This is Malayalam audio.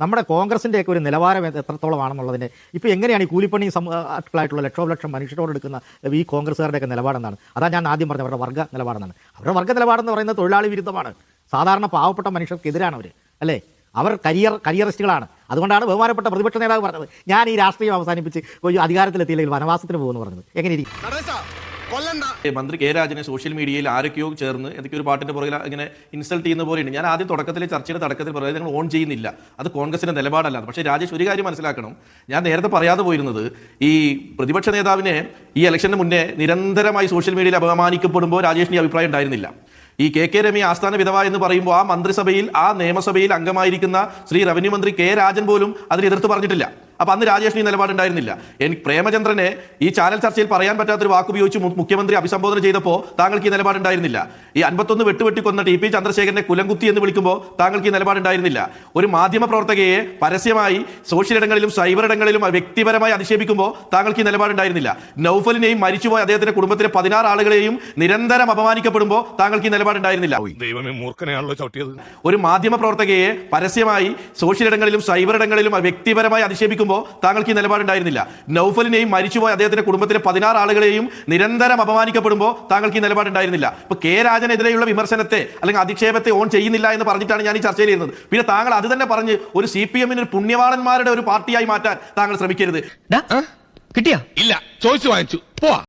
നമ്മുടെ കോൺഗ്രസിൻ്റെയൊക്കെ ഒരു നിലവാരം എത്രത്തോളമാണെന്നുള്ളതിന് ഇപ്പോൾ എങ്ങനെയാണ് ഈ കൂലിപ്പണി ആയിട്ടുള്ള ലക്ഷം മനുഷ്യരോട് എടുക്കുന്ന ഈ കോൺഗ്രസ്സുകാരുടെയൊക്കെ നിലപാടെന്നാണ്. അതാണ് ഞാൻ ആദ്യം പറഞ്ഞത്, അവരുടെ വർഗ്ഗ നിലപാടെന്നാണ്. അവരുടെ വർഗ്ഗ നിലപാടെന്ന് പറയുന്നത് തൊഴിലാളി വിരുദ്ധമാണ്. സാധാരണ പാവപ്പെട്ട മനുഷ്യർക്കെതിരാണ് അവർ, അല്ലേ? അവർ കരിയറിസ്റ്റുകളാണ്. അതുകൊണ്ടാണ് ബഹുമാനപ്പെട്ട പ്രതിപക്ഷ നേതാവ് പറഞ്ഞത് ഞാൻ ഈ രാഷ്ട്രീയം അവസാനിപ്പിച്ച് അധികാരത്തിലെത്തിയില്ലെങ്കിൽ വനവാസത്തിന് പോകുമെന്ന് പറഞ്ഞത്. എങ്ങനെ ഇരിക്കും? മന്ത്രി കെ രാജനെ സോഷ്യൽ മീഡിയയിൽ ആരൊക്കെയോ ചേർന്ന് എന്തൊക്കെ ഒരു പാട്ടിന്റെ പുറകിൽ ഇങ്ങനെ ഇൻസൾട്ട് ചെയ്യുന്ന പോലെയുണ്ട്. ഞാൻ ആദ്യം ചർച്ചയുടെ തുടക്കത്തിൽ പറയുന്നത് ഞങ്ങൾ ഓൺ ചെയ്യുന്നില്ല, അത് കോൺഗ്രസിന്റെ നിലപാടല്ല. പക്ഷേ രാജേഷ് ഒരു കാര്യം മനസ്സിലാക്കണം, ഞാൻ നേരത്തെ പറയാതെ പോയിരുന്നത് ഈ പ്രതിപക്ഷ നേതാവിനെ ഈ ഇലക്ഷന് മുന്നേ നിരന്തരമായി സോഷ്യൽ മീഡിയയിൽ അപമാനിക്കപ്പെടുമ്പോൾ രാജേഷിന് അഭിപ്രായം ഉണ്ടായിരുന്നില്ല. ഈ കെ രമി ആസ്ഥാന വിധവ എന്ന് പറയുമ്പോൾ ആ മന്ത്രിസഭയിൽ ആ നിയമസഭയിൽ അംഗമായിരിക്കുന്ന ശ്രീ റവന്യൂ മന്ത്രി കെ രാജൻ പോലും അതിന് എതിർത്ത് പറഞ്ഞിട്ടില്ല. അപ്പൊ അന്ന് രാജേഷിന് ഈ നിലപാടുണ്ടായിരുന്നില്ല. എനിക്ക് പ്രേമചന്ദ്രനെ ഈ ചാനൽ ചർച്ചയിൽ പറയാൻ പറ്റാത്തൊരു വാക്കുപയോഗിച്ച് മുഖ്യമന്ത്രി അഭിസംബോധന ചെയ്തപ്പോൾ താങ്കൾക്ക് ഈ നിലപാടുണ്ടായിരുന്നില്ല. ഈ 51 വെട്ടുവെട്ടിക്കൊന്ന ടി പി ചന്ദ്രശേഖരനെ കുലംകുത്തി എന്ന് വിളിക്കുമ്പോൾ താങ്കൾക്ക് ഈ നിലപാടുണ്ടായിരുന്നില്ല. ഒരു മാധ്യമ പ്രവർത്തകയെ പരസ്യമായി സോഷ്യൽ ഇടങ്ങളിലും സൈബർ ഇടങ്ങളിലും വ്യക്തിപരമായി അധിക്ഷേപിക്കുമ്പോൾ താങ്കൾക്ക് ഈ നിലപാടുണ്ടായിരുന്നില്ല. നൗഫലിനെയും മരിച്ചുപോയ അദ്ദേഹത്തിന്റെ കുടുംബത്തിലെ 16 ആളുകളെയും നിരന്തരം അപമാനിക്കപ്പെടുമ്പോൾ താങ്കൾക്ക് ഈ നിലപാടുണ്ടായിരുന്നില്ല. ഒരു മാധ്യമ പ്രവർത്തകയെ പരസ്യമായി സോഷ്യൽ ഇടങ്ങളിലും സൈബർ ഇടങ്ങളിലും വ്യക്തിപരമായി അധിക്ഷേപിക്കുമ്പോൾ താങ്കൾക്ക് ഈ നിലപാടുണ്ടായിരുന്നില്ല. നൗഫലിനെയും മരിച്ചുപോയ അദ്ദേഹത്തിന്റെ കുടുംബത്തിലെ 16 ആളുകളെയും നിരന്തരം അപമാനിക്കപ്പെടുമ്പോൾ താങ്കൾക്ക് ഈ നിലപാടുണ്ടായിരുന്നില്ല. ഇപ്പൊ കെ രാജനെതിരെയുള്ള വിമർശനത്തെ അല്ലെങ്കിൽ അധിക്ഷേപത്തെ ഓൺ ചെയ്യുന്നില്ല എന്ന് പറഞ്ഞിട്ടാണ് ഞാൻ ഈ ചർച്ചയിൽ ഇരുന്നത്. പിന്നെ താങ്കൾ അത് തന്നെ പറഞ്ഞ് ഒരു CPM ഒരു പുണ്യവാളന്മാരുടെ ഒരു പാർട്ടിയായി മാറ്റാൻ താങ്കൾ ശ്രമിക്കരുത്. കിട്ടിയാ? ഇല്ല, ചോദിച്ചു വാങ്ങിച്ചു. പോവാ.